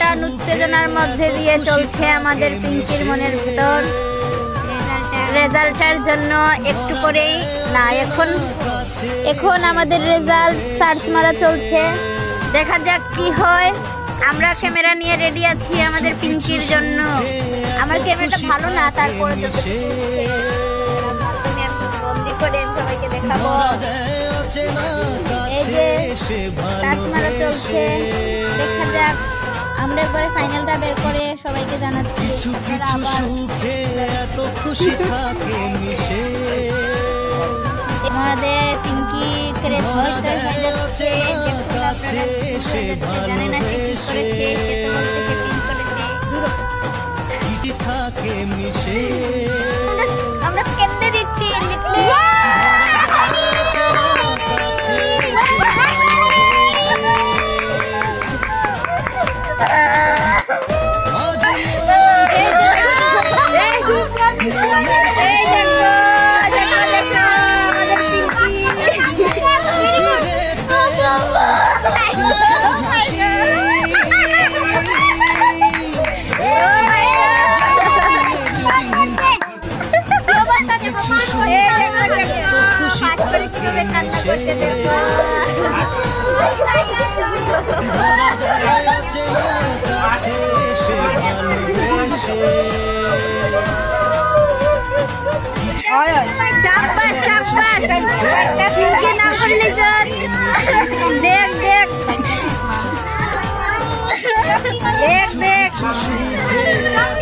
টান উত্তেজনার মধ্যে দিয়ে চলছে আমাদের পিঙ্কির মনের ভিতর রেজাল্টের জন্য। একটু করেই না, এখন আমাদের রেজাল্ট সার্চ মারা চলছে। দেখা যাক কি হয়। আমরা ক্যামেরা নিয়ে রেডি আছি আমাদের পিঙ্কির জন্য। আমার ক্যামেরাটা ভালো না, তারপরে বন্দি করে সবাইকে দেখাবো। এই যে সার্চ মারা চলছে, দেখা যাক। আমরা একবারে ফাইনালটা বের করে সবাইকে জানাচ্ছি। আমাদের পিঙ্কি করে ভয় হয়ে যাচ্ছে, জানে না সে কি করেছে, সে তো বলতেছে পিন করেছে। আমরা কেটে দিচ্ছি লিখলে। দেখ